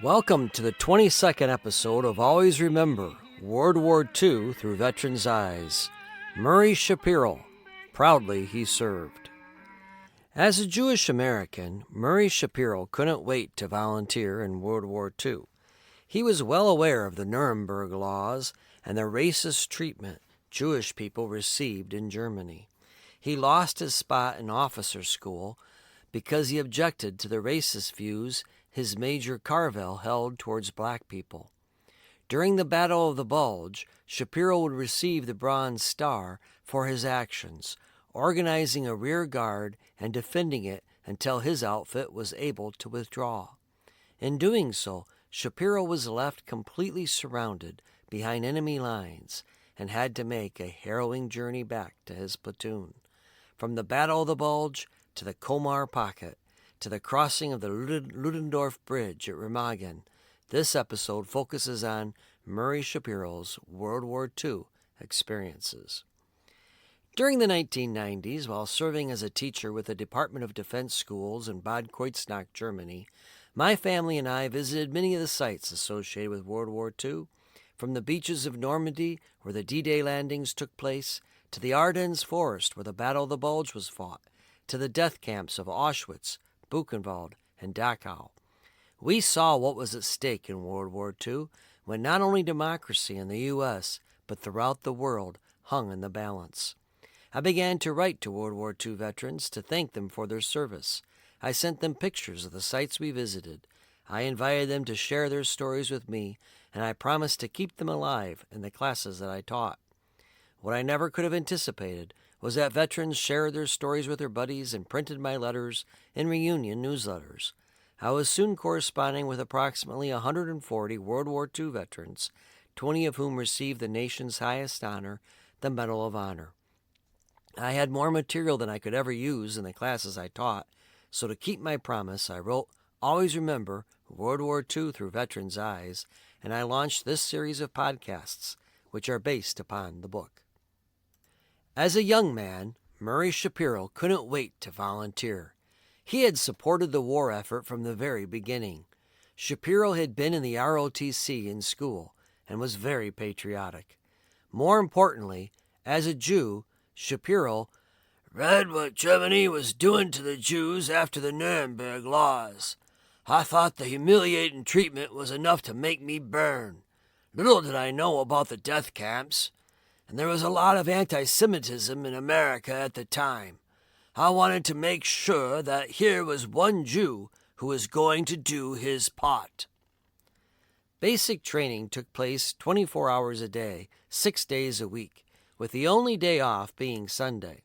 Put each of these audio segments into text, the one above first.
Welcome to the 22nd episode of Always Remember World War II Through Veterans' Eyes. Murray Shapiro. Proudly he served. As a Jewish American, Murray Shapiro couldn't wait to volunteer in World War II. He was well aware of the Nuremberg Laws and the racist treatment Jewish people received in Germany. He lost his spot in officer school because he objected to the racist views his Major Carvell held towards black people. During the Battle of the Bulge, Shapiro would receive the Bronze Star for his actions, organizing a rear guard and defending it until his outfit was able to withdraw. In doing so, Shapiro was left completely surrounded behind enemy lines and had to make a harrowing journey back to his platoon. From the Battle of the Bulge to the Colmar Pocket, to the crossing of the Ludendorff Bridge at Remagen, this episode focuses on Murray Shapiro's World War II experiences. During the 1990s, while serving as a teacher with the Department of Defense schools in Bad Kreuznach, Germany, my family and I visited many of the sites associated with World War II, from the beaches of Normandy, where the D-Day landings took place, to the Ardennes forest, where the Battle of the Bulge was fought, to the death camps of Auschwitz, Buchenwald, and Dachau. We saw what was at stake in World War II, when not only democracy in the U.S., but throughout the world hung in the balance. I began to write to World War II veterans to thank them for their service. I sent them pictures of the sites we visited. I invited them to share their stories with me, and I promised to keep them alive in the classes that I taught. What I never could have anticipated was that veterans shared their stories with their buddies and printed my letters in reunion newsletters. I was soon corresponding with approximately 140 World War II veterans, 20 of whom received the nation's highest honor, the Medal of Honor. I had more material than I could ever use in the classes I taught, so to keep my promise, I wrote Always Remember World War II Through Veterans' Eyes, and I launched this series of podcasts, which are based upon the book. As a young man, Murray Shapiro couldn't wait to volunteer. He had supported the war effort from the very beginning. Shapiro had been in the ROTC in school and was very patriotic. More importantly, as a Jew, Shapiro read what Germany was doing to the Jews after the Nuremberg Laws. I thought the humiliating treatment was enough to make me burn. Little did I know about the death camps. And there was a lot of anti-Semitism in America at the time. I wanted to make sure that here was one Jew who was going to do his part. Basic training took place 24 hours a day, 6 days a week, with the only day off being Sunday.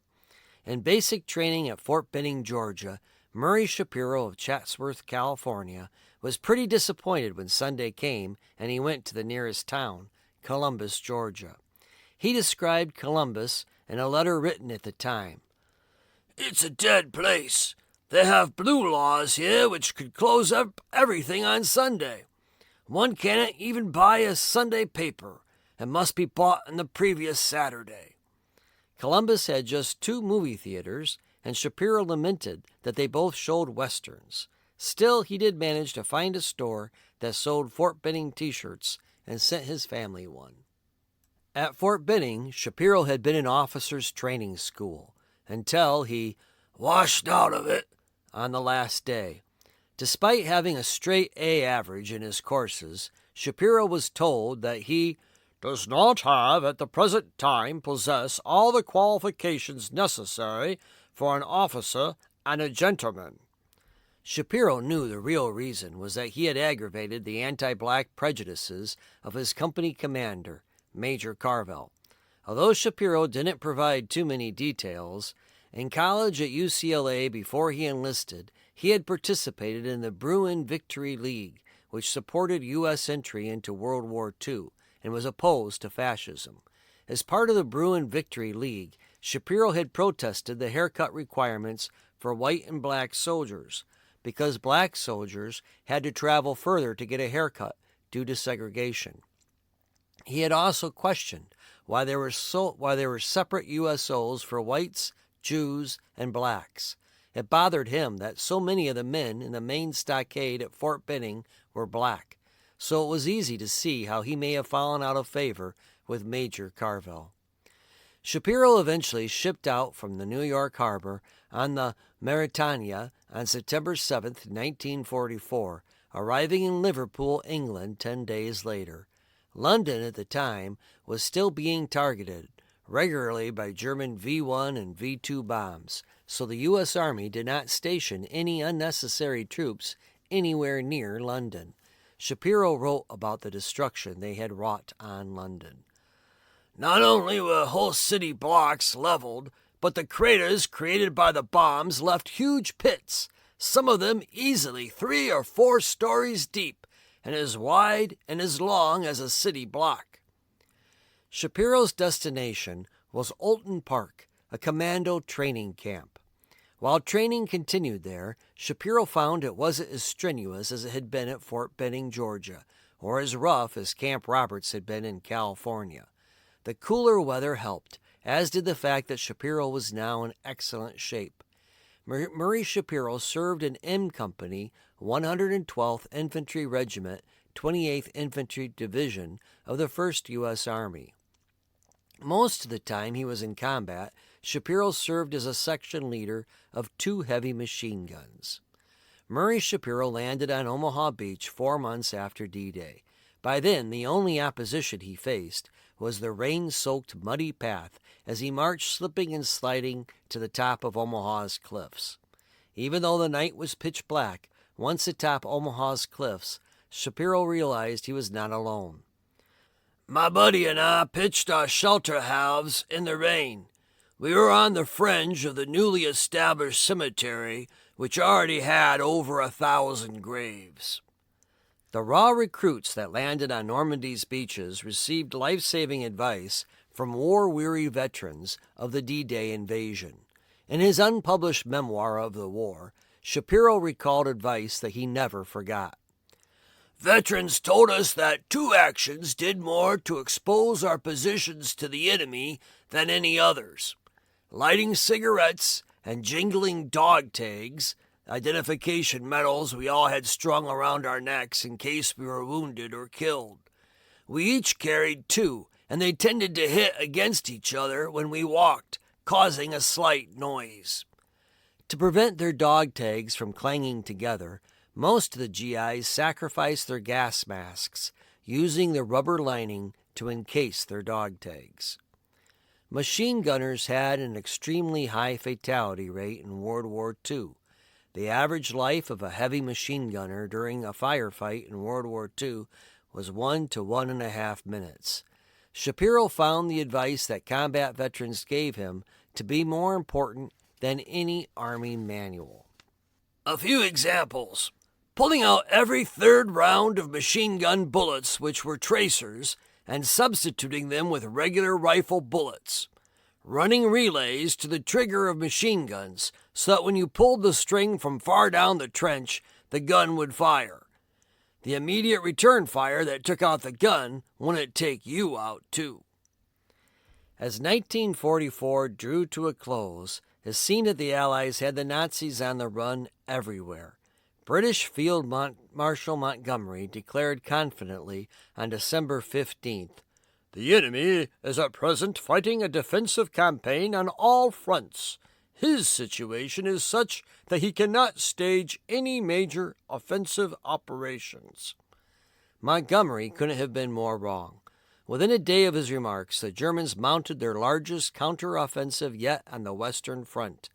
In basic training at Fort Benning, Georgia, Murray Shapiro of Chatsworth, California, was pretty disappointed when Sunday came and he went to the nearest town, Columbus, Georgia. He described Columbus in a letter written at the time. "It's a dead place. They have blue laws here which could close up everything on Sunday. One can't even buy a Sunday paper and must be bought on the previous Saturday." Columbus had just 2 movie theaters, and Shapiro lamented that they both showed westerns. Still, he did manage to find a store that sold Fort Benning t-shirts and sent his family one. At Fort Benning, Shapiro had been in officers' training school until he washed out of it on the last day. Despite having a straight A average in his courses, Shapiro was told that he does not have at the present time possess all the qualifications necessary for an officer and a gentleman. Shapiro knew the real reason was that he had aggravated the anti-black prejudices of his company commander, Major Carvell. Although Shapiro didn't provide too many details, in college at UCLA before he enlisted, he had participated in the Bruin Victory League, which supported U.S. entry into World War II and was opposed to fascism. As part of the Bruin Victory League, Shapiro had protested the haircut requirements for white and black soldiers because black soldiers had to travel further to get a haircut due to segregation. He had also questioned why there were separate USOs for whites, Jews, and blacks. It bothered him that so many of the men in the main stockade at Fort Benning were black, so it was easy to see how he may have fallen out of favor with Major Carvell. Shapiro eventually shipped out from the New York harbor on the Mauretania on September 7, 1944, arriving in Liverpool, England 10 days later. London at the time was still being targeted regularly by German V-1 and V-2 bombs, so the U.S. Army did not station any unnecessary troops anywhere near London. Shapiro wrote about the destruction they had wrought on London. Not only were whole city blocks leveled, but the craters created by the bombs left huge pits, some of them easily 3 or 4 stories deep and as wide and as long as a city block. Shapiro's destination was Alton Park, a commando training camp. While training continued there, Shapiro found it wasn't as strenuous as it had been at Fort Benning, Georgia, or as rough as Camp Roberts had been in California. The cooler weather helped, as did the fact that Shapiro was now in excellent shape. Murray Shapiro served in M Company, 112th Infantry Regiment, 28th Infantry Division of the 1st U.S. Army. Most of the time he was in combat, Shapiro served as a section leader of 2 heavy machine guns. Murray Shapiro landed on Omaha Beach 4 months after D-Day. By then, the only opposition he faced was the rain-soaked muddy path as he marched slipping and sliding to the top of Omaha's cliffs. Even though the night was pitch black, once atop Omaha's cliffs, Shapiro realized he was not alone. My buddy and I pitched our shelter halves in the rain. We were on the fringe of the newly established cemetery, which already had over 1,000 graves. The raw recruits that landed on Normandy's beaches received life-saving advice from war-weary veterans of the D-Day invasion. In his unpublished memoir of the war, Shapiro recalled advice that he never forgot. Veterans told us that 2 actions did more to expose our positions to the enemy than any others: lighting cigarettes and jingling dog tags, identification medals we all had strung around our necks in case we were wounded or killed. We each carried 2, and they tended to hit against each other when we walked, causing a slight noise. To prevent their dog tags from clanging together, most of the GIs sacrificed their gas masks, using the rubber lining to encase their dog tags. Machine gunners had an extremely high fatality rate in World War II. The average life of a heavy machine gunner during a firefight in World War II was 1 to 1.5 minutes. Shapiro found the advice that combat veterans gave him to be more important than any Army manual. A few examples. Pulling out every 3rd round of machine gun bullets which were tracers and substituting them with regular rifle bullets. Running relays to the trigger of machine guns so that when you pulled the string from far down the trench, the gun would fire. The immediate return fire that took out the gun wouldn't take you out too. As 1944 drew to a close, it seemed that the Allies had the Nazis on the run everywhere. British Field Marshal Montgomery declared confidently on December 15th, "The enemy is at present fighting a defensive campaign on all fronts. His situation is such that he cannot stage any major offensive operations." Montgomery couldn't have been more wrong. Within a day of his remarks, the Germans mounted their largest counteroffensive yet on the Western Front.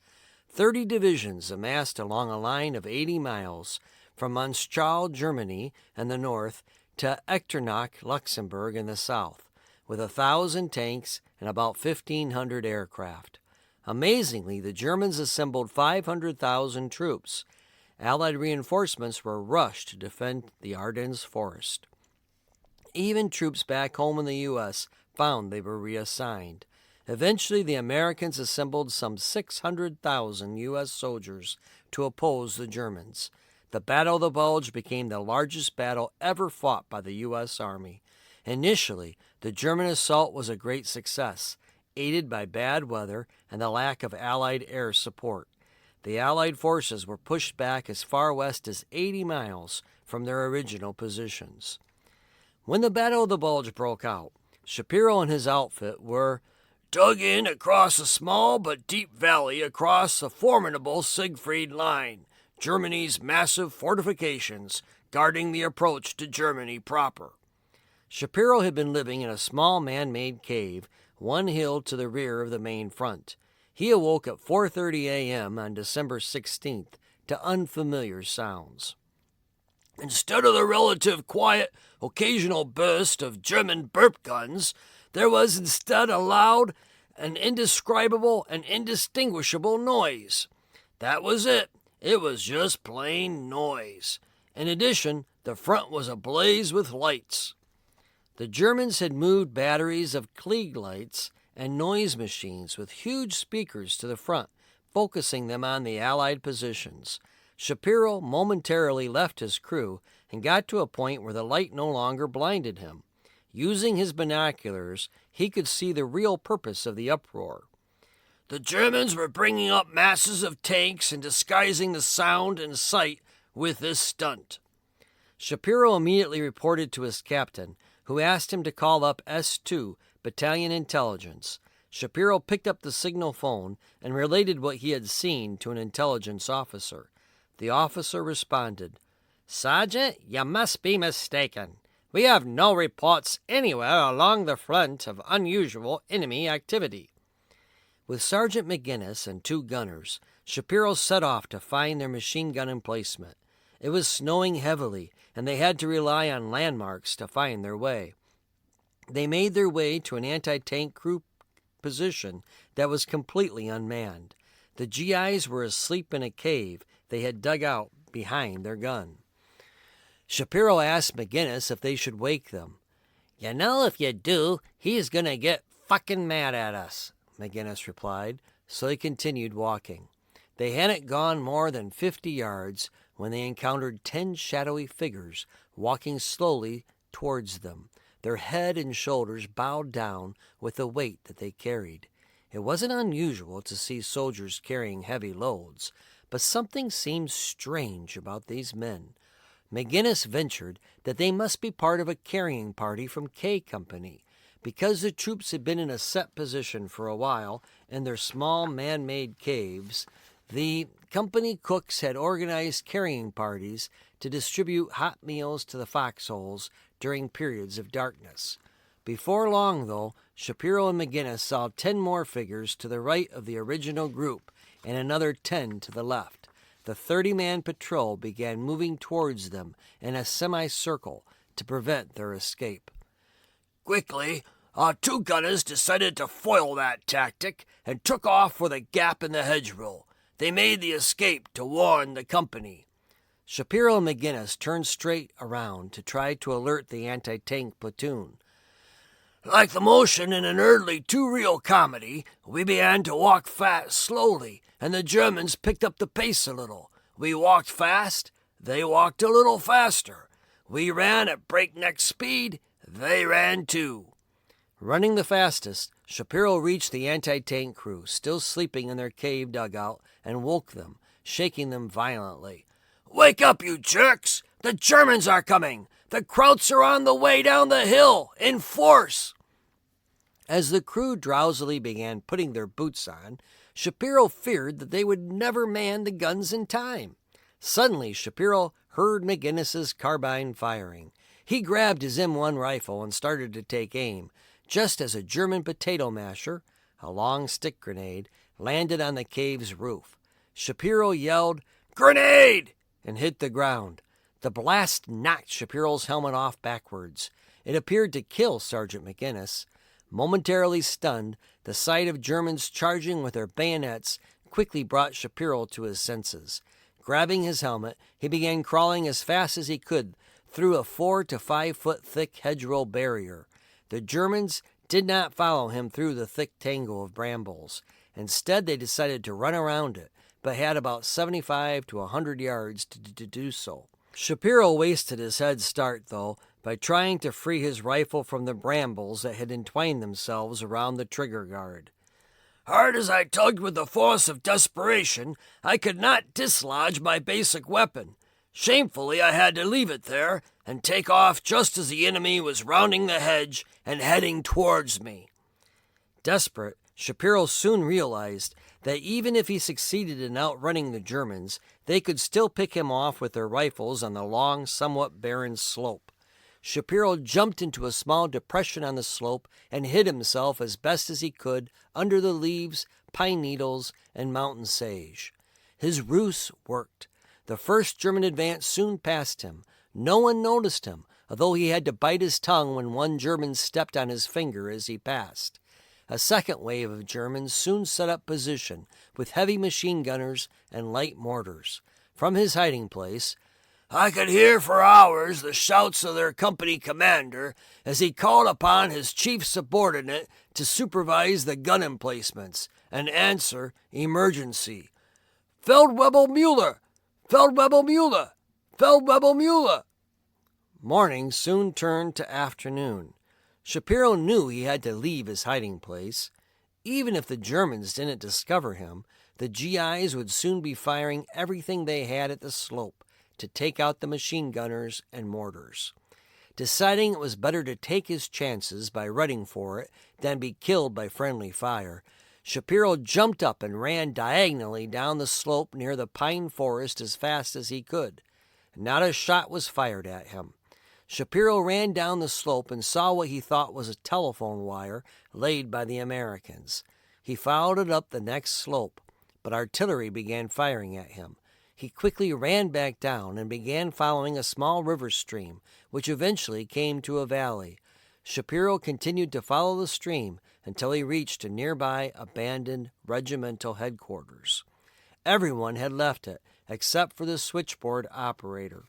30 divisions amassed along a line of 80 miles from Münster, Germany, in the north to Echternach, Luxembourg, in the south, with 1,000 tanks and about 1,500 aircraft. Amazingly, the Germans assembled 500,000 troops. Allied reinforcements were rushed to defend the Ardennes forest. Even troops back home in the U.S. found they were reassigned. Eventually, the Americans assembled some 600,000 U.S. soldiers to oppose the Germans. The Battle of the Bulge became the largest battle ever fought by the U.S. Army. Initially, the German assault was a great success, aided by bad weather and the lack of Allied air support. The Allied forces were pushed back as far west as 80 miles from their original positions. When the Battle of the Bulge broke out, Shapiro and his outfit were dug in across a small but deep valley across the formidable Siegfried Line, Germany's massive fortifications guarding the approach to Germany proper. Shapiro had been living in a small man-made cave, one hill to the rear of the main front. He awoke at 4:30 a.m. on December 16th to unfamiliar sounds. Instead of the relative quiet, occasional burst of German burp guns, there was instead a loud, an indescribable and indistinguishable noise. That was it. It was just plain noise. In addition, the front was ablaze with lights. The Germans had moved batteries of Klieg lights and noise machines with huge speakers to the front, focusing them on the Allied positions. Shapiro momentarily left his crew and got to a point where the light no longer blinded him. Using his binoculars, he could see the real purpose of the uproar. The Germans were bringing up masses of tanks and disguising the sound and sight with this stunt. Shapiro immediately reported to his captain, who asked him to call up S2 Battalion Intelligence. Shapiro picked up the signal phone and related what he had seen to an intelligence officer. The officer responded, "Sergeant, you must be mistaken. We have no reports anywhere along the front of unusual enemy activity." With Sergeant McGinnis and 2 gunners, Shapiro set off to find their machine gun emplacement. It was snowing heavily, and they had to rely on landmarks to find their way. They made their way to an anti-tank crew position that was completely unmanned. The GIs were asleep in a cave they had dug out behind their gun. Shapiro asked McGinnis if they should wake them. "You know, if you do, he's going to get fucking mad at us," McGinnis replied, so they continued walking. They hadn't gone more than 50 yards when they encountered 10 shadowy figures walking slowly towards them, their head and shoulders bowed down with the weight that they carried. It wasn't unusual to see soldiers carrying heavy loads, but something seemed strange about these men. McGinnis ventured that they must be part of a carrying party from K Company. Because the troops had been in a set position for a while in their small man-made caves, the company cooks had organized carrying parties to distribute hot meals to the foxholes during periods of darkness. Before long, though, Shapiro and McGinnis saw 10 more figures to the right of the original group and another 10 to the left. The 30-man patrol began moving towards them in a semicircle to prevent their escape. Quickly, our 2 gunners decided to foil that tactic and took off for the gap in the hedgerow. They made the escape to warn the company. Shapiro and McGinnis turned straight around to try to alert the anti-tank platoon. Like the motion in an early two-reel comedy, we began to walk fast slowly, and the Germans picked up the pace a little. We walked fast, they walked a little faster. We ran at breakneck speed, they ran too. Running the fastest, Shapiro reached the anti-tank crew, still sleeping in their cave dugout, and woke them, shaking them violently. "Wake up, you jerks! The Germans are coming! The Krauts are on the way down the hill, in force!" As the crew drowsily began putting their boots on, Shapiro feared that they would never man the guns in time. Suddenly, Shapiro heard McGinnis's carbine firing. He grabbed his M1 rifle and started to take aim, just as a German potato masher, a long stick grenade, landed on the cave's roof. Shapiro yelled, "Grenade!" and hit the ground. The blast knocked Shapiro's helmet off backwards. It appeared to kill Sergeant McGinnis. Momentarily stunned, the sight of Germans charging with their bayonets quickly brought Shapiro to his senses. Grabbing his helmet, he began crawling as fast as he could through a 4 to 5 foot thick hedgerow barrier. The Germans did not follow him through the thick tangle of brambles. Instead, they decided to run around it, but had about 75 to 100 yards to do so. Shapiro wasted his head start, though, by trying to free his rifle from the brambles that had entwined themselves around the trigger guard. Hard as I tugged with the force of desperation, I could not dislodge my basic weapon. Shamefully, I had to leave it there and take off just as the enemy was rounding the hedge and heading towards me. Desperate, Shapiro soon realized that even if he succeeded in outrunning the Germans, they could still pick him off with their rifles on the long, somewhat barren slope. Shapiro jumped into a small depression on the slope and hid himself as best as he could under the leaves, pine needles, and mountain sage. His ruse worked. The first German advance soon passed him. No one noticed him, although he had to bite his tongue when one German stepped on his finger as he passed. A second wave of Germans soon set up position with heavy machine gunners and light mortars. From his hiding place, I could hear for hours the shouts of their company commander as he called upon his chief subordinate to supervise the gun emplacements and answer emergency. Feldwebel Müller! Feldwebel Müller! Feldwebel Müller! Morning soon turned to afternoon. Shapiro knew he had to leave his hiding place. Even if the Germans didn't discover him, the GIs would soon be firing everything they had at the slope to take out the machine gunners and mortars. Deciding it was better to take his chances by running for it than be killed by friendly fire, Shapiro jumped up and ran diagonally down the slope near the pine forest as fast as he could. Not a shot was fired at him. Shapiro ran down the slope and saw what he thought was a telephone wire laid by the Americans. He followed it up the next slope, but artillery began firing at him. He quickly ran back down and began following a small river stream, which eventually came to a valley. Shapiro continued to follow the stream until he reached a nearby abandoned regimental headquarters. Everyone had left it, except for the switchboard operator.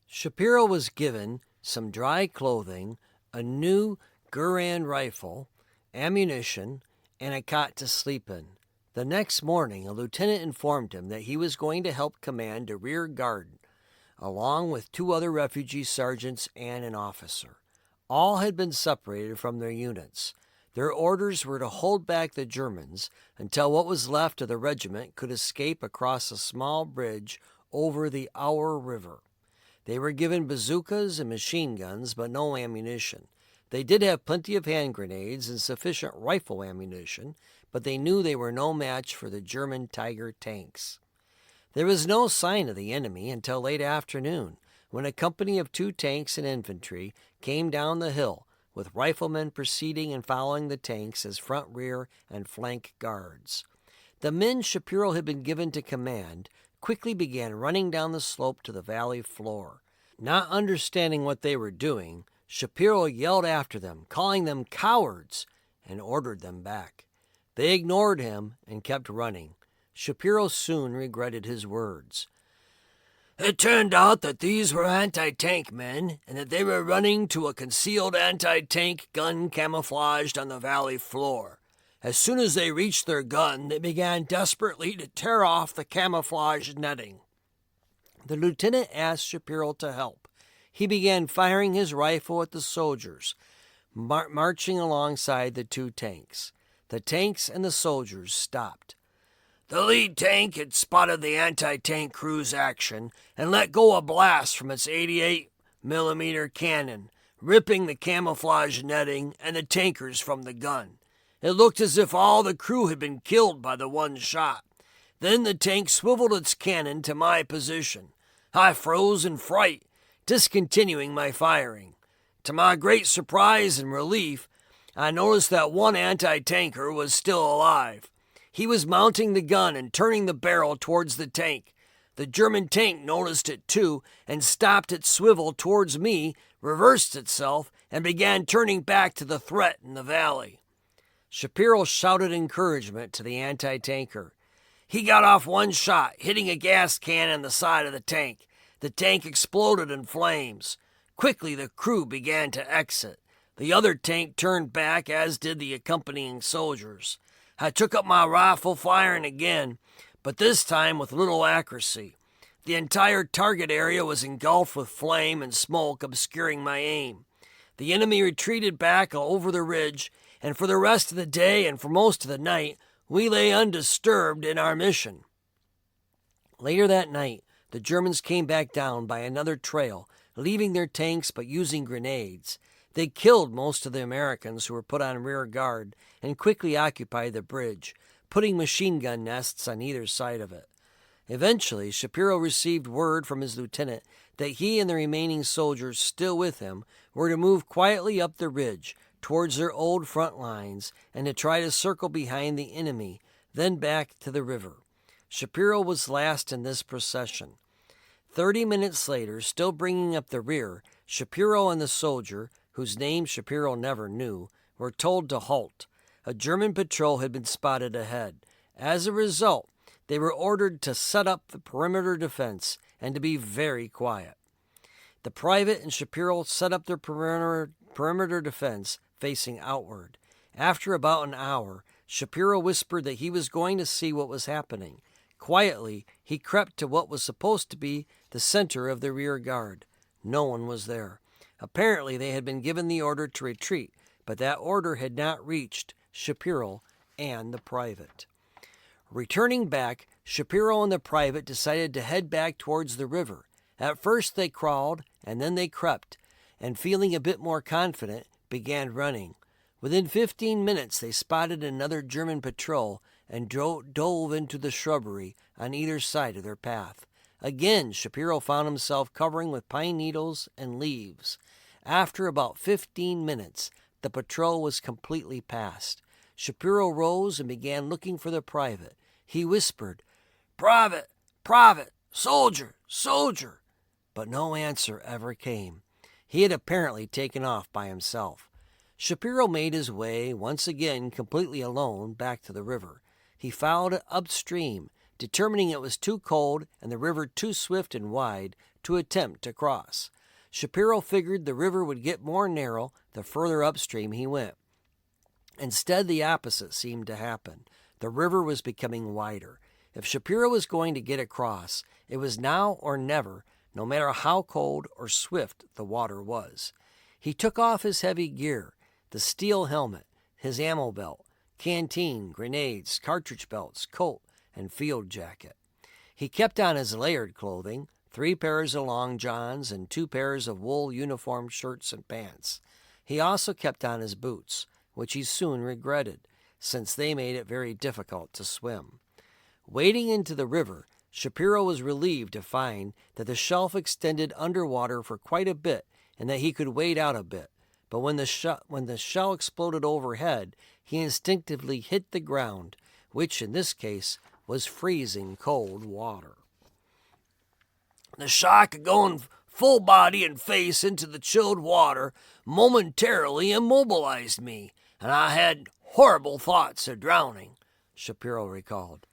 Shapiro was given some dry clothing, a new Garand rifle, ammunition, and a cot to sleep in. The next morning, a lieutenant informed him that he was going to help command a rear guard, along with 2 other refugee sergeants and an officer. All had been separated from their units. Their orders were to hold back the Germans until what was left of the regiment could escape across a small bridge over the Our River. They were given bazookas and machine guns, but no ammunition. They did have plenty of hand grenades and sufficient rifle ammunition, but they knew they were no match for the German Tiger tanks. There was no sign of the enemy until late afternoon, when a company of 2 tanks and infantry came down the hill, with riflemen preceding and following the tanks as front, rear, and flank guards. The men Shapiro had been given to command quickly began running down the slope to the valley floor. Not understanding what they were doing, Shapiro yelled after them, calling them cowards, and ordered them back. They ignored him and kept running. Shapiro soon regretted his words. It turned out that these were anti-tank men and that they were running to a concealed anti-tank gun camouflaged on the valley floor. As soon as they reached their gun, they began desperately to tear off the camouflage netting. The lieutenant asked Shapiro to help. He began firing his rifle at the soldiers, marching alongside the 2 tanks. The tanks and the soldiers stopped. The lead tank had spotted the anti-tank crew's action and let go a blast from its 88mm cannon, ripping the camouflage netting and the tankers from the gun. It looked as if all the crew had been killed by the one shot. Then the tank swiveled its cannon to my position. I froze in fright, discontinuing my firing. To my great surprise and relief, I noticed that one anti-tanker was still alive. He was mounting the gun and turning the barrel towards the tank. The German tank noticed it too and stopped its swivel towards me, reversed itself, and began turning back to the threat in the valley. Shapiro shouted encouragement to the anti-tanker. He got off one shot, hitting a gas can on the side of the tank. The tank exploded in flames. Quickly the crew began to exit. The other tank turned back, as did the accompanying soldiers. I took up my rifle, firing again, but this time with little accuracy. The entire target area was engulfed with flame and smoke, obscuring my aim. The enemy retreated back over the ridge, and for the rest of the day and for most of the night, we lay undisturbed in our mission." Later that night, the Germans came back down by another trail, leaving their tanks but using grenades. They killed most of the Americans who were put on rear guard and quickly occupied the bridge, putting machine gun nests on either side of it. Eventually, Shapiro received word from his lieutenant that he and the remaining soldiers still with him were to move quietly up the ridge towards their old front lines and to try to circle behind the enemy, then back to the river. Shapiro was last in this procession. 30 minutes later, still bringing up the rear, Shapiro and the soldier, whose name Shapiro never knew, were told to halt. A German patrol had been spotted ahead. As a result, they were ordered to set up the perimeter defense and to be very quiet. The private and Shapiro set up their perimeter defense facing outward. After about an hour, Shapiro whispered that he was going to see what was happening. Quietly, he crept to what was supposed to be the center of the rear guard. No one was there. Apparently, they had been given the order to retreat, but that order had not reached Shapiro and the private. Returning back, Shapiro and the private decided to head back towards the river. At first they crawled, and then they crept, and feeling a bit more confident, began running. Within 15 minutes they spotted another German patrol and dove into the shrubbery on either side of their path. Again, Shapiro found himself covering with pine needles and leaves. After about 15 minutes, the patrol was completely past. Shapiro rose and began looking for the private. He whispered, "Private, private, soldier, soldier," but no answer ever came. He had apparently taken off by himself. Shapiro made his way, once again completely alone, back to the river. He followed it upstream, determining it was too cold and the river too swift and wide to attempt to cross. Shapiro figured the river would get more narrow the further upstream he went. Instead, the opposite seemed to happen. The river was becoming wider. If Shapiro was going to get across, it was now or never, no matter how cold or swift the water was. He took off his heavy gear, the steel helmet, his ammo belt, canteen, grenades, cartridge belts, coat, and field jacket. He kept on his layered clothing, 3 pairs of long johns and 2 pairs of wool uniform shirts and pants. He also kept on his boots, which he soon regretted, since they made it very difficult to swim. Wading into the river, Shapiro was relieved to find that the shelf extended underwater for quite a bit and that he could wade out a bit. But when the shell exploded overhead, he instinctively hit the ground, which in this case was freezing cold water. The shock of going full body and face into the chilled water momentarily immobilized me, and I had horrible thoughts of drowning, Shapiro recalled.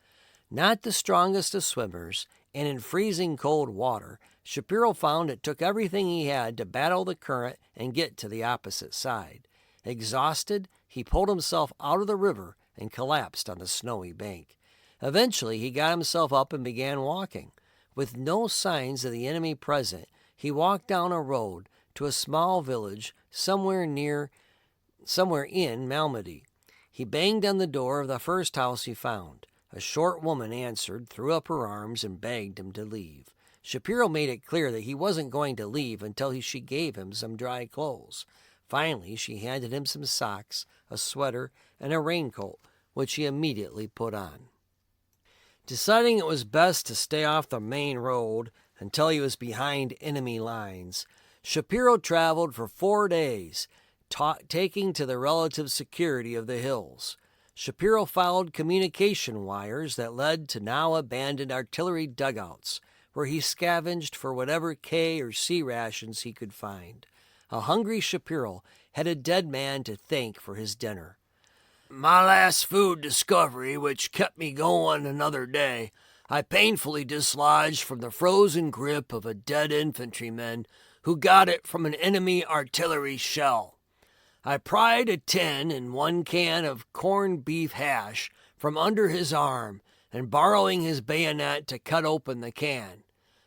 Not the strongest of swimmers, and in freezing cold water, Shapiro found it took everything he had to battle the current and get to the opposite side. Exhausted, he pulled himself out of the river and collapsed on the snowy bank. Eventually, he got himself up and began walking. With no signs of the enemy present, he walked down a road to a small village somewhere in Malmedy. He banged on the door of the first house he found. A short woman answered, threw up her arms, and begged him to leave. Shapiro made it clear that he wasn't going to leave until she gave him some dry clothes. Finally, she handed him some socks, a sweater, and a raincoat, which he immediately put on. Deciding it was best to stay off the main road until he was behind enemy lines, Shapiro traveled for 4 days, taking to the relative security of the hills. Shapiro followed communication wires that led to now abandoned artillery dugouts, where he scavenged for whatever K or C rations he could find. A hungry Shapiro had a dead man to thank for his dinner. "My last food discovery, which kept me going another day, I painfully dislodged from the frozen grip of a dead infantryman who got it from an enemy artillery shell. I pried a tin and 1 can of corned beef hash from under his arm and borrowing his bayonet to cut open the can.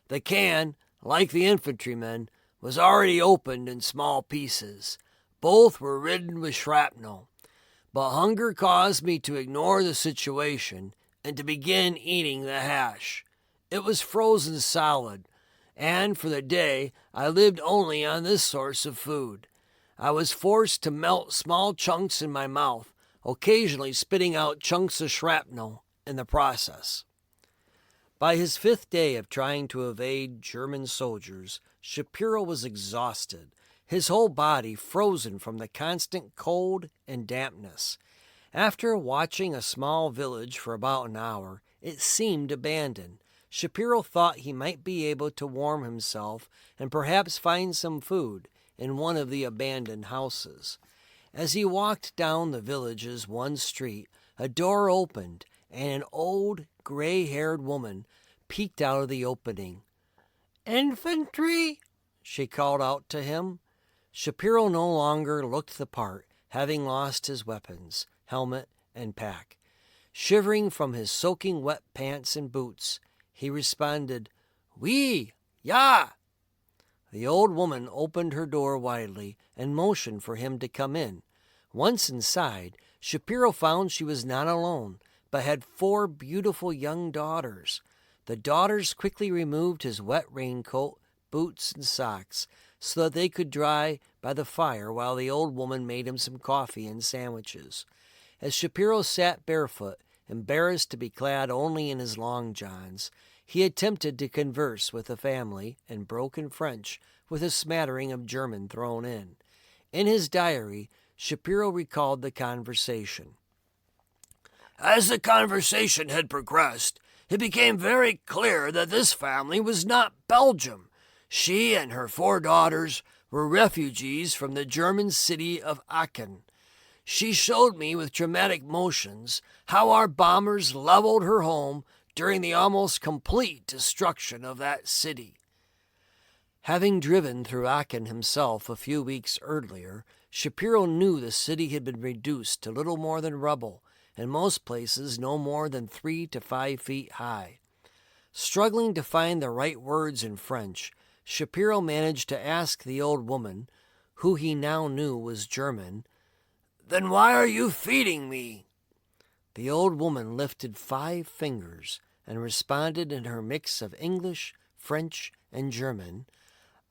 The can, like the infantryman, was already opened in small pieces. Both were ridden with shrapnel. but hunger caused me to ignore the situation and to begin eating the hash. It was frozen solid, and for the day I lived only on this source of food. I was forced to melt small chunks in my mouth, occasionally spitting out chunks of shrapnel in the process. By his 5th day of trying to evade German soldiers, Shapiro was exhausted, his whole body frozen from the constant cold and dampness. After watching a small village for about an hour, it seemed abandoned. Shapiro thought he might be able to warm himself and perhaps find some food in one of the abandoned houses. As he walked down the village's one street, a door opened and an old, gray-haired woman peeked out of the opening. "Infantry?" she called out to him. Shapiro no longer looked the part, having lost his weapons, helmet, and pack. Shivering from his soaking wet pants and boots, he responded, "Oui, ja." The old woman opened her door widely and motioned for him to come in. Once inside, Shapiro found she was not alone, but had 4 beautiful young daughters. The daughters quickly removed his wet raincoat, boots, and socks so that they could dry by the fire while the old woman made him some coffee and sandwiches. As Shapiro sat barefoot, embarrassed to be clad only in his long johns, he attempted to converse with the family in broken French with a smattering of German thrown in. In his diary, Shapiro recalled the conversation. As the conversation had progressed, it became very clear that this family was not Belgium. She and her 4 daughters were refugees from the German city of Aachen. She showed me with dramatic motions how our bombers leveled her home during the almost complete destruction of that city. Having driven through Aachen himself a few weeks earlier, Shapiro knew the city had been reduced to little more than rubble, in most places no more than 3 to 5 feet high. Struggling to find the right words in French, Shapiro managed to ask the old woman, who he now knew was German, "Then why are you feeding me?" The old woman lifted 5 fingers and responded in her mix of English, French, and German,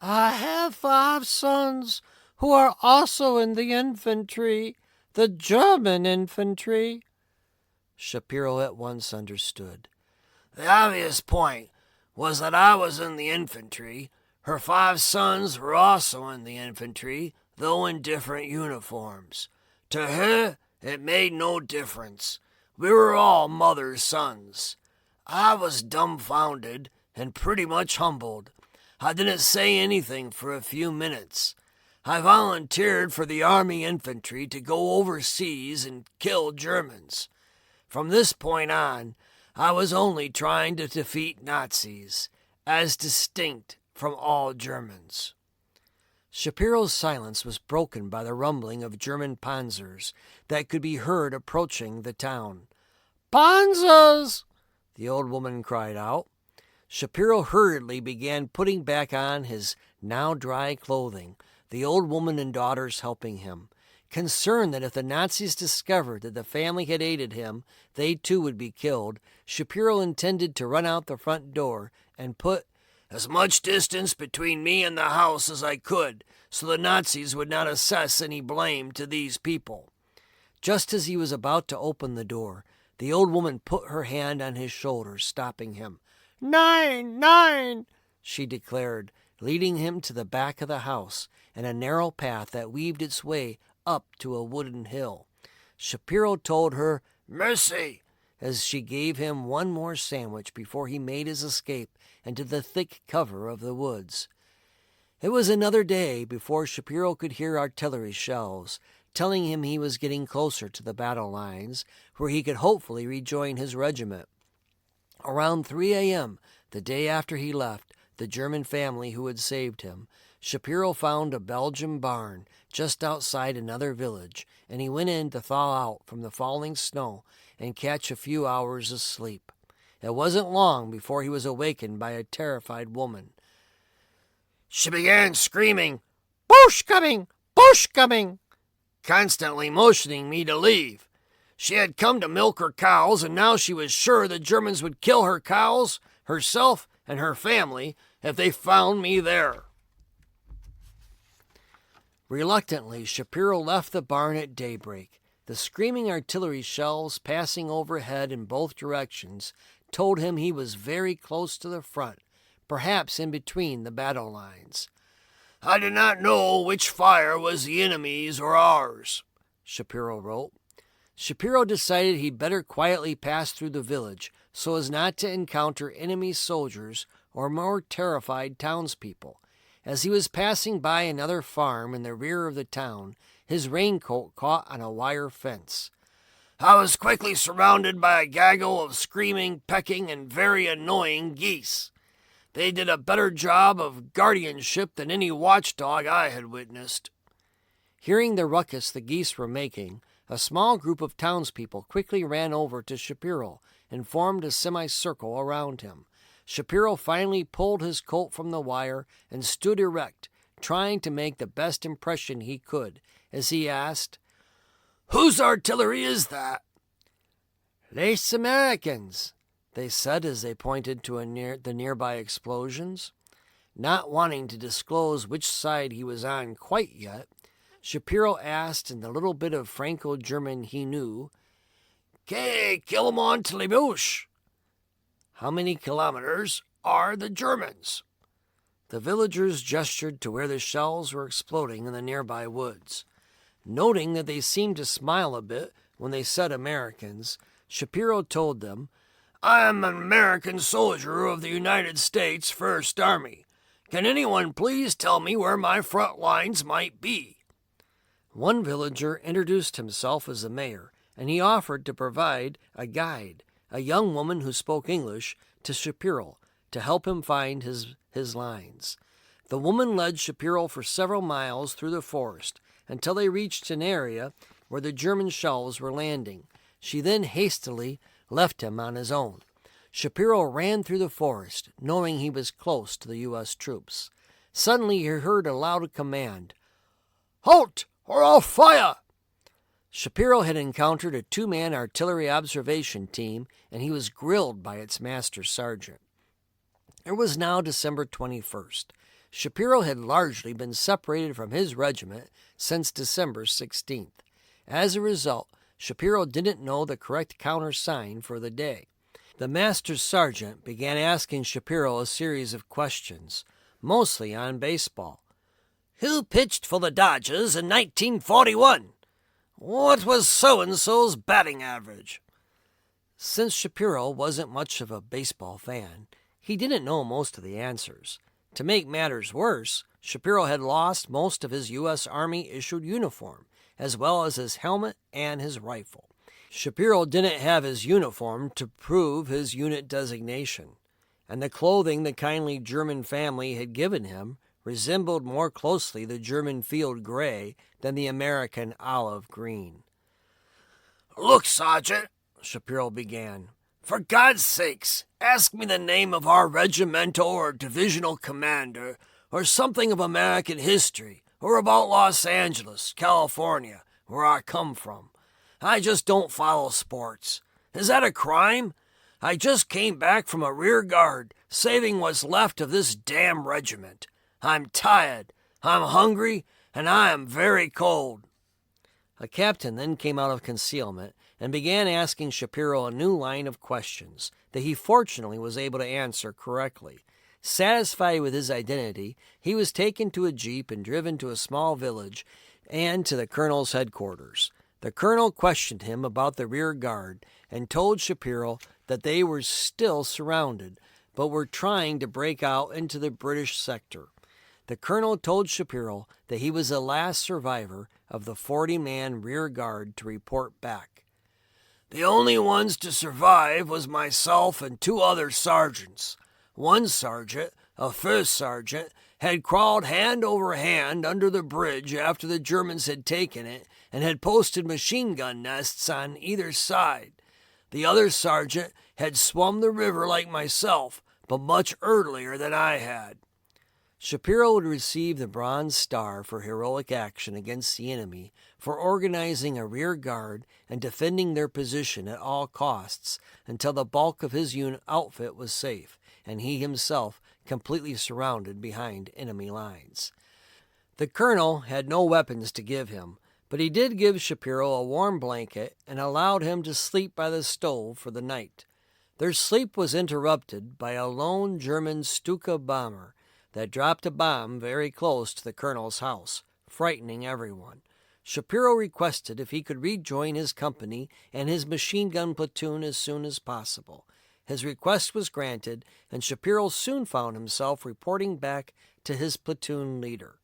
"I have 5 sons who are also in the infantry, the German infantry." Shapiro at once understood. The obvious point was that I was in the infantry. Her 5 sons were also in the infantry, though in different uniforms. To her, it made no difference. We were all mother's sons. I was dumbfounded and pretty much humbled. I didn't say anything for a few minutes. I volunteered for the Army Infantry to go overseas and kill Germans. From this point on, I was only trying to defeat Nazis, as distinct from all Germans. Shapiro's silence was broken by the rumbling of German panzers that could be heard approaching the town. "Panzers!" the old woman cried out. Shapiro hurriedly began putting back on his now dry clothing, the old woman and daughters helping him. Concerned that if the Nazis discovered that the family had aided him, they too would be killed, Shapiro intended to run out the front door and put as much distance between me and the house as I could, so the Nazis would not assess any blame to these people. Just as he was about to open the door, the old woman put her hand on his shoulder, stopping him. "Nein, nein," she declared, leading him to the back of the house and a narrow path that weaved its way up to a wooden hill. Shapiro told her, "Mercy," as she gave him one more sandwich before he made his escape into the thick cover of the woods. It was another day before Shapiro could hear artillery shells, telling him he was getting closer to the battle lines, where he could hopefully rejoin his regiment. Around 3 a.m., the day after he left the German family who had saved him, Shapiro found a Belgian barn just outside another village, and he went in to thaw out from the falling snow and catch a few hours of sleep. It wasn't long before he was awakened by a terrified woman. She began screaming, "Boche coming! Boche coming!" constantly motioning me to leave. She had come to milk her cows, and now she was sure the Germans would kill her cows, herself, and her family if they found me there. Reluctantly, Shapiro left the barn at daybreak. The screaming artillery shells passing overhead in both directions told him he was very close to the front, perhaps in between the battle lines. I did not know which fire was the enemy's or ours, Shapiro wrote. Shapiro decided he'd better quietly pass through the village so as not to encounter enemy soldiers or more terrified townspeople. As he was passing by another farm in the rear of the town, his raincoat caught on a wire fence. I was quickly surrounded by a gaggle of screaming, pecking, and very annoying geese. They did a better job of guardianship than any watchdog I had witnessed. Hearing the ruckus the geese were making, a small group of townspeople quickly ran over to Shapiro and formed a semicircle around him. Shapiro finally pulled his coat from the wire and stood erect, trying to make the best impression he could, as he asked, Whose artillery is that? Les Americans, they said as they pointed to the nearby explosions. Not wanting to disclose which side he was on quite yet, Shapiro asked in the little bit of Franco-German he knew, Que kilomètres les Boches? How many kilometers are the Germans? The villagers gestured to where the shells were exploding in the nearby woods. Noting that they seemed to smile a bit when they said Americans, Shapiro told them, I am an American soldier of the United States First Army. Can anyone please tell me where my front lines might be? One villager introduced himself as the mayor, and he offered to provide a guide, a young woman who spoke English, to Shapiro to help him find his lines. The woman led Shapiro for several miles through the forest until they reached an area where the German shells were landing. She then hastily left him on his own. Shapiro ran through the forest, knowing he was close to the U.S. troops. Suddenly he heard a loud command, Halt, or I'll fire! Shapiro had encountered a two-man artillery observation team, and he was grilled by its master sergeant. It was now December 21st. Shapiro had largely been separated from his regiment since December 16th. As a result, Shapiro didn't know the correct countersign for the day. The master sergeant began asking Shapiro a series of questions, mostly on baseball. Who pitched for the Dodgers in 1941? What was so-and-so's batting average? Since Shapiro wasn't much of a baseball fan, he didn't know most of the answers. To make matters worse, Shapiro had lost most of his U.S. Army-issued uniform, as well as his helmet and his rifle. Shapiro didn't have his uniform to prove his unit designation, and the clothing the kindly German family had given him resembled more closely the German field gray than the American olive green. Look, Sergeant, Shapiro began, for God's sakes, ask me the name of our regimental or divisional commander, or something of American history, or about Los Angeles, California, where I come from. I just don't follow sports. Is that a crime? I just came back from a rear guard, saving what's left of this damn regiment. I'm tired, I'm hungry, and I am very cold. A captain then came out of concealment and began asking Shapiro a new line of questions that he fortunately was able to answer correctly. Satisfied with his identity, he was taken to a jeep and driven to a small village and to the colonel's headquarters. The colonel questioned him about the rear guard and told Shapiro that they were still surrounded, but were trying to break out into the British sector. The colonel told Shapiro that he was the last survivor of the 40-man rear guard to report back. The only ones to survive was myself and two other sergeants. One sergeant, a first sergeant, had crawled hand over hand under the bridge after the Germans had taken it and had posted machine gun nests on either side. The other sergeant had swum the river like myself, but much earlier than I had. Shapiro would receive the Bronze Star for heroic action against the enemy for organizing a rear guard and defending their position at all costs until the bulk of his unit outfit was safe and he himself completely surrounded behind enemy lines. The colonel had no weapons to give him, but he did give Shapiro a warm blanket and allowed him to sleep by the stove for the night. Their sleep was interrupted by a lone German Stuka bomber that dropped a bomb very close to the colonel's house, frightening everyone. Shapiro requested if he could rejoin his company and his machine gun platoon as soon as possible. His request was granted, and Shapiro soon found himself reporting back to his platoon leader.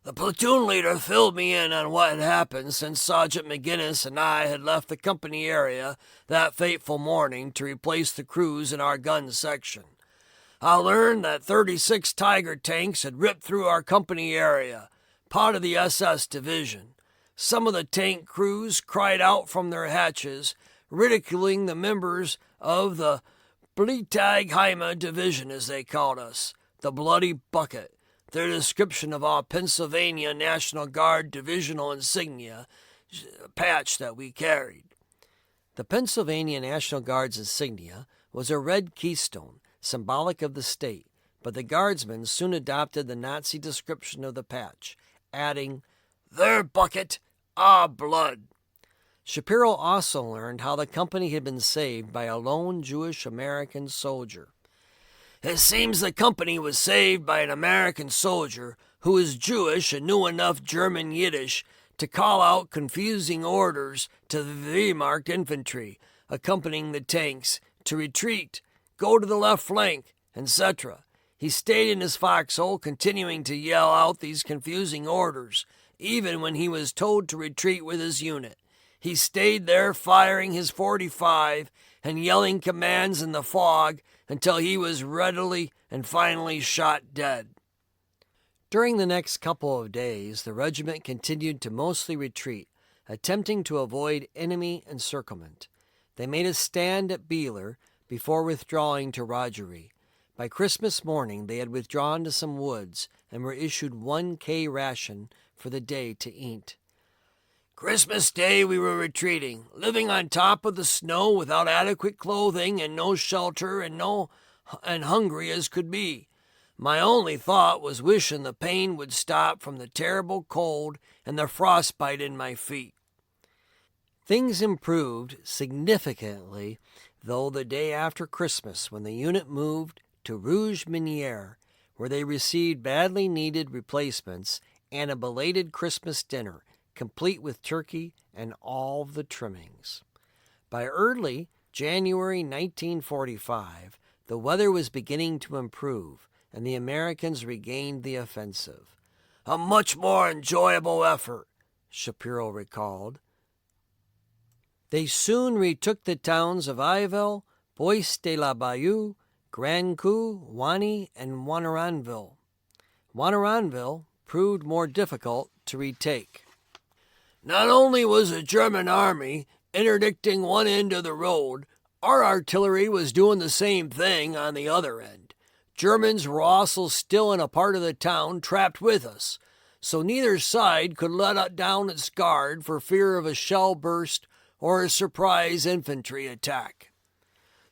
The platoon leader filled me in on what had happened since Sergeant McGinnis and I had left the company area that fateful morning to replace the crews in our gun section. I learned that 36 Tiger tanks had ripped through our company area, part of the SS division. Some of the tank crews cried out from their hatches, ridiculing the members of the Bleitagheime division, as they called us, the Bloody Bucket, their description of our Pennsylvania National Guard divisional insignia patch that we carried. The Pennsylvania National Guard's insignia was a red keystone, symbolic of the state, but the guardsmen soon adopted the Nazi description of the patch, adding, "Their bucket, our blood." Shapiro also learned how the company had been saved by a lone Jewish-American soldier. It seems the company was saved by an American soldier who was Jewish and knew enough German Yiddish to call out confusing orders to the Wehrmacht infantry accompanying the tanks to retreat, go to the left flank, etc. He stayed in his foxhole, continuing to yell out these confusing orders, even when he was told to retreat with his unit. He stayed there firing his .45 and yelling commands in the fog until he was readily and finally shot dead. During the next couple of days, the regiment continued to mostly retreat, attempting to avoid enemy encirclement. They made a stand at Beeler before withdrawing to Rogery. By Christmas morning, they had withdrawn to some woods and were issued 1K ration for the day to eat. Christmas Day we were retreating, living on top of the snow without adequate clothing and no shelter and hungry as could be. My only thought was wishing the pain would stop from the terrible cold and the frostbite in my feet. Things improved significantly, though, the day after Christmas when the unit moved to Rouge Miniere, where they received badly needed replacements and a belated Christmas dinner, complete with turkey and all the trimmings. By early January 1945, the weather was beginning to improve, and the Americans regained the offensive. A much more enjoyable effort, Shapiro recalled. They soon retook the towns of Ivelle, Bois de la Bayou, Grand Coup, Wany, and Wanneranville. Wanneranville proved more difficult to retake. Not only was the German army interdicting one end of the road, our artillery was doing the same thing on the other end. Germans were also still in a part of the town trapped with us, so neither side could let down its guard for fear of a shell burst or a surprise infantry attack.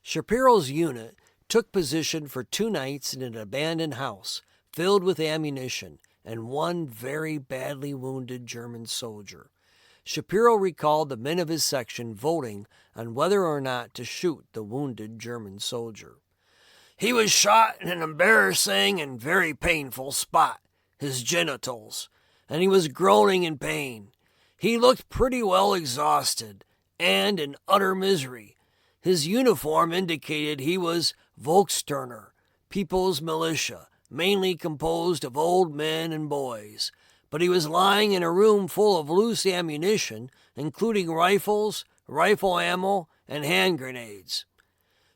Shapiro's unit took position for 2 nights in an abandoned house filled with ammunition and one very badly wounded German soldier. Shapiro recalled the men of his section voting on whether or not to shoot the wounded German soldier. He was shot in an embarrassing and very painful spot, his genitals, and he was groaning in pain. He looked pretty well exhausted and in utter misery. His uniform indicated he was Volksturner, People's Militia, mainly composed of old men and boys. But he was lying in a room full of loose ammunition, including rifles, rifle ammo, and hand grenades.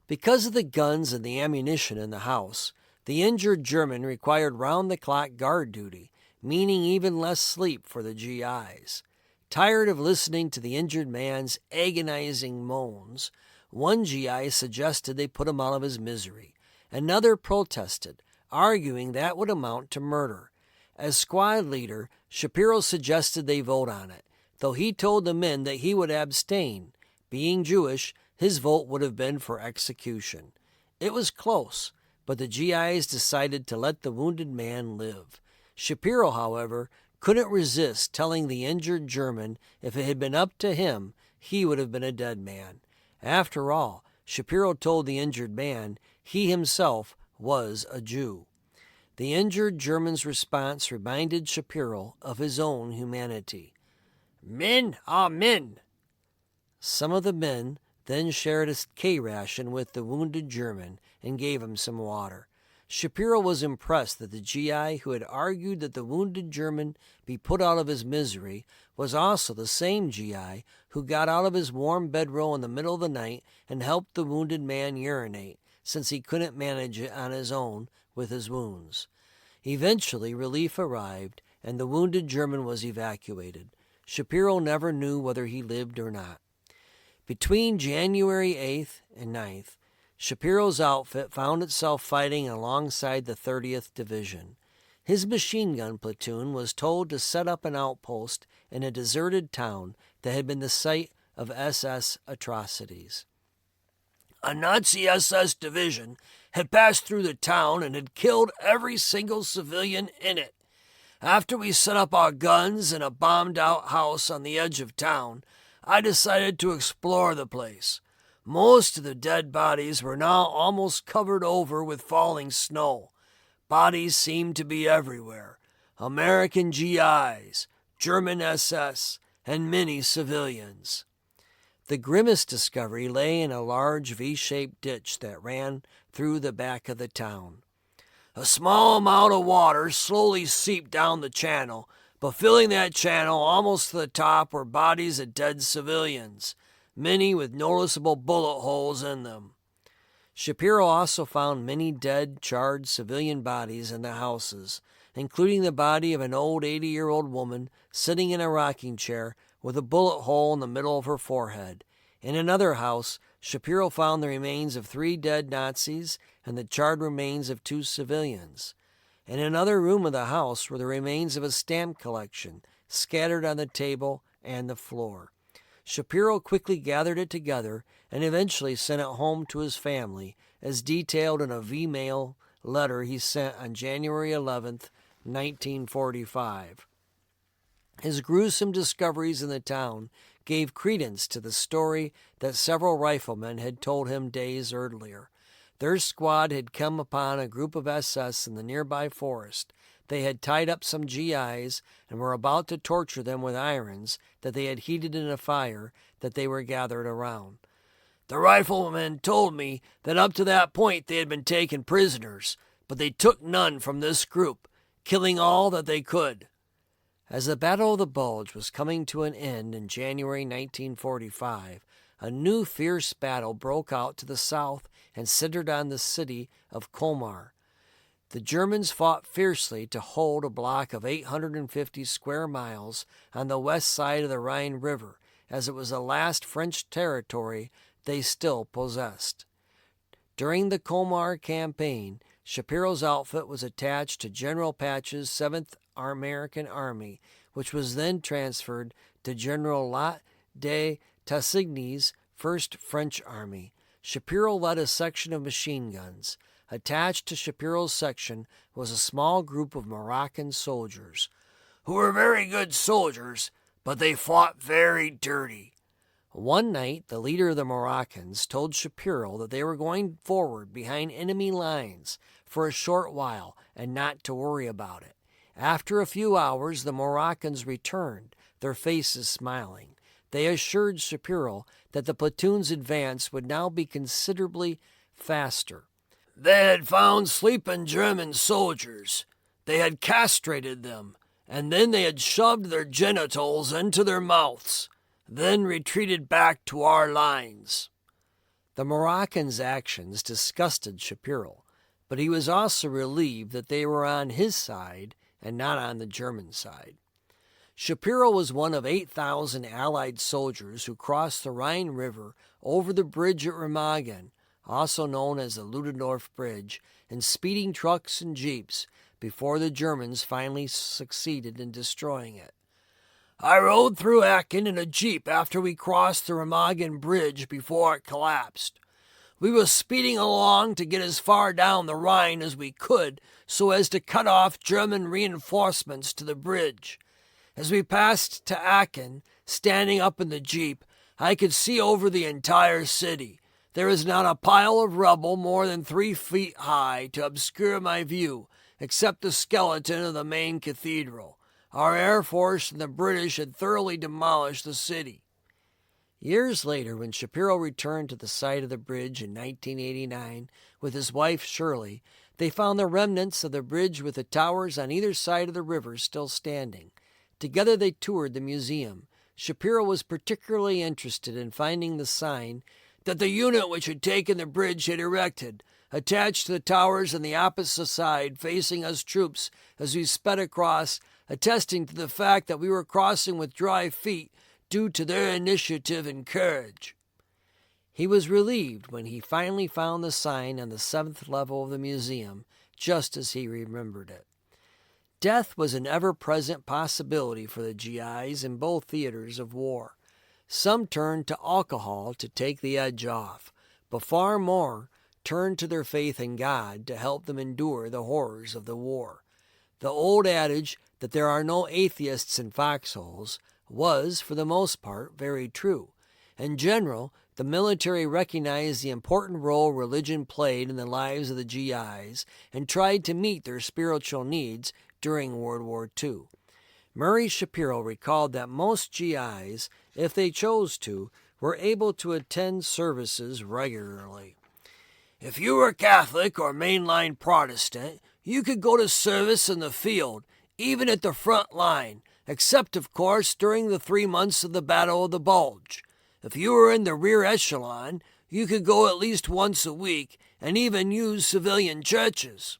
Because of the guns and the ammunition in the house, the injured German required round-the-clock guard duty, meaning even less sleep for the GIs. Tired of listening to the injured man's agonizing moans, one GI suggested they put him out of his misery. Another protested, arguing that would amount to murder. As squad leader, Shapiro suggested they vote on it, though he told the men that he would abstain. Being Jewish, his vote would have been for execution. It was close, but the GIs decided to let the wounded man live. Shapiro, however, couldn't resist telling the injured German if it had been up to him, he would have been a dead man. After all, Shapiro told the injured man he himself was a Jew. The injured German's response reminded Shapiro of his own humanity. Men are men. Some of the men then shared a K-ration with the wounded German and gave him some water. Shapiro was impressed that the GI who had argued that the wounded German be put out of his misery was also the same GI who got out of his warm bedroll in the middle of the night and helped the wounded man urinate, since he couldn't manage it on his own with his wounds. Eventually, relief arrived, and the wounded German was evacuated. Shapiro never knew whether he lived or not. Between January 8th and 9th, Shapiro's outfit found itself fighting alongside the 30th Division. His machine gun platoon was told to set up an outpost in a deserted town that had been the site of SS atrocities. A Nazi SS division had passed through the town and had killed every single civilian in it. After we set up our guns in a bombed-out house on the edge of town, I decided to explore the place. Most of the dead bodies were now almost covered over with falling snow. Bodies seemed to be everywhere. American GIs, German SS, and many civilians. The grimmest discovery lay in a large V-shaped ditch that ran through the back of the town. A small amount of water slowly seeped down the channel, but filling that channel almost to the top were bodies of dead civilians, many with noticeable bullet holes in them. Shapiro also found many dead, charred civilian bodies in the houses, including the body of an old 80-year-old woman sitting in a rocking chair with a bullet hole in the middle of her forehead. In another house, Shapiro found the remains of 3 dead Nazis and the charred remains of 2 civilians. In another room of the house were the remains of a stamp collection, scattered on the table and the floor. Shapiro quickly gathered it together and eventually sent it home to his family, as detailed in a V-mail letter he sent on January 11th, 1945. His gruesome discoveries in the town gave credence to the story that several riflemen had told him days earlier. Their squad had come upon a group of SS in the nearby forest. They had tied up some GIs and were about to torture them with irons that they had heated in a fire that they were gathered around. The riflemen told me that up to that point they had been taken prisoners, but they took none from this group, killing all that they could. As the Battle of the Bulge was coming to an end in January 1945, a new fierce battle broke out to the south and centered on the city of Colmar. The Germans fought fiercely to hold a block of 850 square miles on the west side of the Rhine River, as it was the last French territory they still possessed. During the Colmar campaign, Shapiro's outfit was attached to General Patch's 7th American Army, which was then transferred to General Lot de Tassigny's 1st French Army. Shapiro led a section of machine guns. Attached to Shapiro's section was a small group of Moroccan soldiers, who were very good soldiers, but they fought very dirty. One night, the leader of the Moroccans told Shapiro that they were going forward behind enemy lines for a short while and not to worry about it. After a few hours, the Moroccans returned, their faces smiling. They assured Shapiro that the platoon's advance would now be considerably faster. They had found sleeping German soldiers. They had castrated them, and then they had shoved their genitals into their mouths, then retreated back to our lines. The Moroccans' actions disgusted Shapiro, but he was also relieved that they were on his side and not on the German side. Shapiro was one of 8,000 Allied soldiers who crossed the Rhine River over the bridge at Remagen, also known as the Ludendorff Bridge, and speeding trucks and jeeps before the Germans finally succeeded in destroying it. I rode through Aachen in a jeep after we crossed the Remagen Bridge before it collapsed. We were speeding along to get as far down the Rhine as we could so as to cut off German reinforcements to the bridge. As we passed to Aachen, standing up in the jeep, I could see over the entire city. There is not a pile of rubble more than 3 feet high to obscure my view, except the skeleton of the main cathedral. Our Air Force and the British had thoroughly demolished the city. Years later, when Shapiro returned to the site of the bridge in 1989 with his wife Shirley, they found the remnants of the bridge with the towers on either side of the river still standing. Together they toured the museum. Shapiro was particularly interested in finding the sign that the unit which had taken the bridge had erected, attached to the towers on the opposite side facing us troops as we sped across, attesting to the fact that we were crossing with dry feet due to their initiative and courage. He was relieved when he finally found the sign on the 7th level of the museum, just as he remembered it. Death was an ever-present possibility for the GIs in both theaters of war. Some turned to alcohol to take the edge off, but far more turned to their faith in God to help them endure the horrors of the war. The old adage that there are no atheists in foxholes was, for the most part, very true. In general, the military recognized the important role religion played in the lives of the GIs and tried to meet their spiritual needs during World War II. Murray Shapiro recalled that most GIs, if they chose to, were able to attend services regularly. If you were Catholic or mainline Protestant, you could go to service in the field, even at the front line, except, of course, during the 3 months of the Battle of the Bulge. If you were in the rear echelon, you could go at least once a week and even use civilian churches.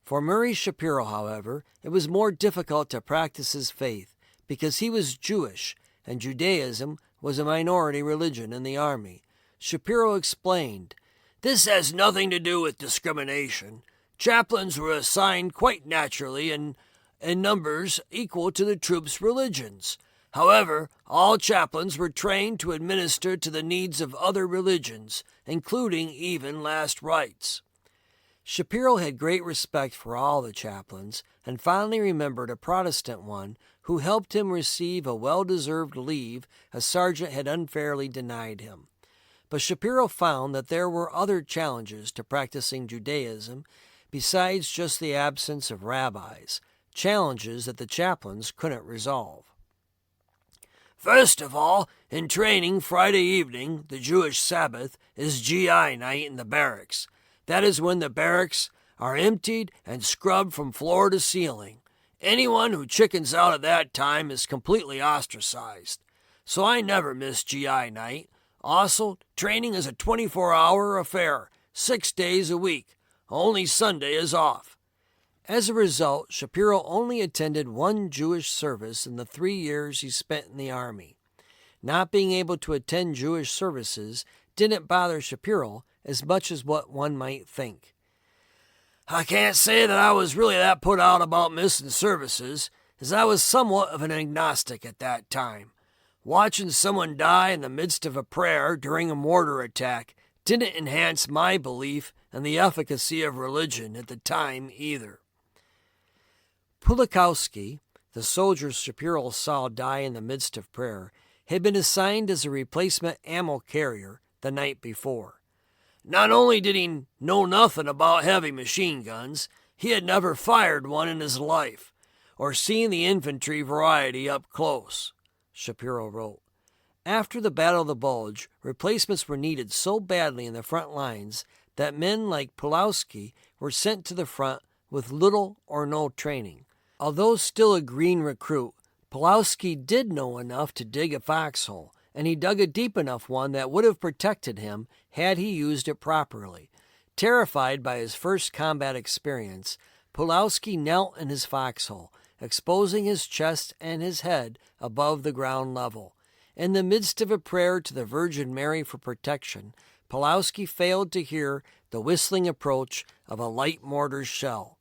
For Murray Shapiro, however, it was more difficult to practice his faith because he was Jewish and Judaism was a minority religion in the army. Shapiro explained, "This has nothing to do with discrimination. Chaplains were assigned quite naturally in numbers equal to the troops' religions. However, all chaplains were trained to administer to the needs of other religions, including even last rites." Shapiro had great respect for all the chaplains and fondly remembered a Protestant one who helped him receive a well-deserved leave a sergeant had unfairly denied him. But Shapiro found that there were other challenges to practicing Judaism besides just the absence of rabbis, challenges that the chaplains couldn't resolve. First of all, in training Friday evening, the Jewish Sabbath, is GI night in the barracks. That is when the barracks are emptied and scrubbed from floor to ceiling. Anyone who chickens out at that time is completely ostracized. So I never miss GI night. Also, training is a 24-hour affair, 6 days a week. Only Sunday is off. As a result, Shapiro only attended one Jewish service in the 3 years he spent in the Army. Not being able to attend Jewish services didn't bother Shapiro as much as what one might think. I can't say that I was really that put out about missing services, as I was somewhat of an agnostic at that time. Watching someone die in the midst of a prayer during a mortar attack didn't enhance my belief in the efficacy of religion at the time either. Pulikowski, the soldier Shapiro saw die in the midst of prayer, had been assigned as a replacement ammo carrier the night before. Not only did he know nothing about heavy machine guns, he had never fired one in his life, or seen the infantry variety up close, Shapiro wrote. After the Battle of the Bulge, replacements were needed so badly in the front lines that men like Pulowski were sent to the front with little or no training. Although still a green recruit, Pulowski did know enough to dig a foxhole, and he dug a deep enough one that would have protected him had he used it properly. Terrified by his first combat experience, Pulowski knelt in his foxhole, exposing his chest and his head above the ground level. In the midst of a prayer to the Virgin Mary for protection, Pulowski failed to hear the whistling approach of a light mortar shell.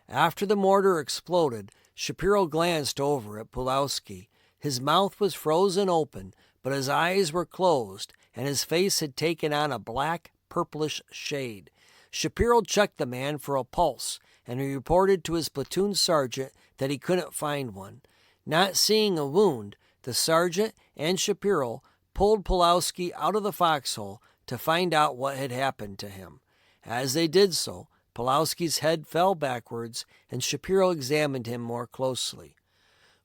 After the mortar exploded, Shapiro glanced over at Pulowski. His mouth was frozen open, but his eyes were closed, and his face had taken on a black, purplish shade. Shapiro checked the man for a pulse, and he reported to his platoon sergeant that he couldn't find one. Not seeing a wound, the sergeant and Shapiro pulled Pulowski out of the foxhole to find out what had happened to him. As they did so, Pulowski's head fell backwards, and Shapiro examined him more closely.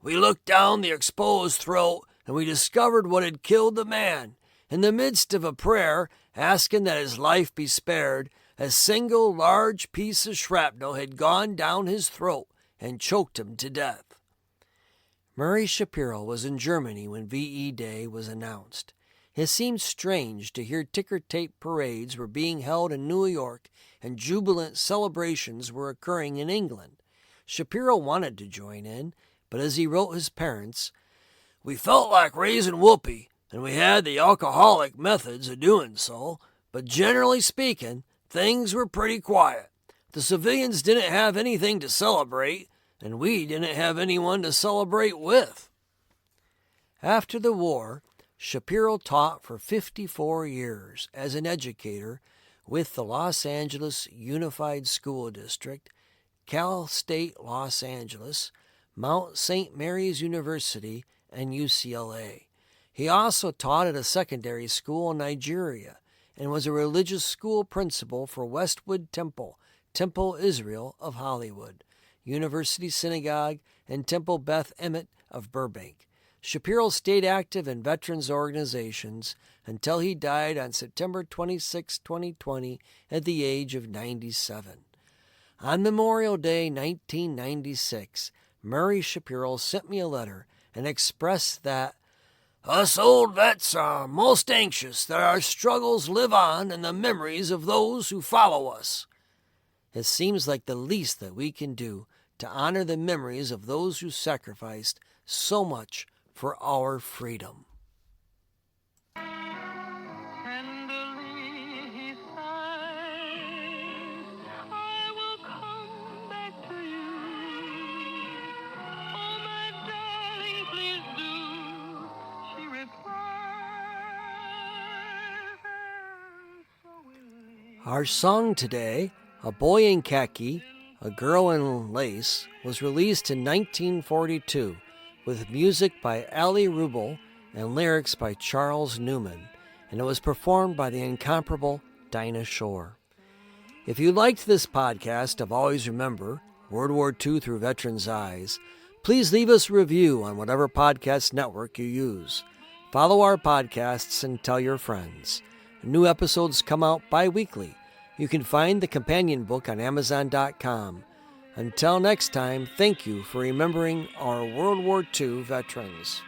"We looked down the exposed throat, and we discovered what had killed the man. In the midst of a prayer asking that his life be spared, a single large piece of shrapnel had gone down his throat and choked him to death." Murray Shapiro was in Germany when VE Day was announced. It seemed strange to hear ticker-tape parades were being held in New York and jubilant celebrations were occurring in England. Shapiro wanted to join in, but as he wrote his parents, "We felt like raising whoopee, and we had the alcoholic methods of doing so, but generally speaking, things were pretty quiet. The civilians didn't have anything to celebrate, and we didn't have anyone to celebrate with." After the war, Shapiro taught for 54 years as an educator with the Los Angeles Unified School District, Cal State Los Angeles, Mount St. Mary's University, and UCLA. He also taught at a secondary school in Nigeria and was a religious school principal for Westwood Temple, Temple Israel of Hollywood, University Synagogue, and Temple Beth Emmet of Burbank. Shapiro stayed active in veterans organizations until he died on September 26, 2020, at the age of 97. On Memorial Day 1996, Murray Shapiro sent me a letter and expressed that "us old vets are most anxious that our struggles live on in the memories of those who follow us. It seems like the least that we can do to honor the memories of those who sacrificed so much for our freedom." Our song today, "A Boy in Khaki, a Girl in Lace," was released in 1942 with music by Ali Rubel and lyrics by Charles Newman, and it was performed by the incomparable Dinah Shore. If you liked this podcast of Always Remember, World War II Through Veterans' Eyes, please leave us a review on whatever podcast network you use. Follow our podcasts and tell your friends. New episodes come out bi-weekly. You can find the companion book on Amazon.com. Until next time, thank you for remembering our World War II veterans.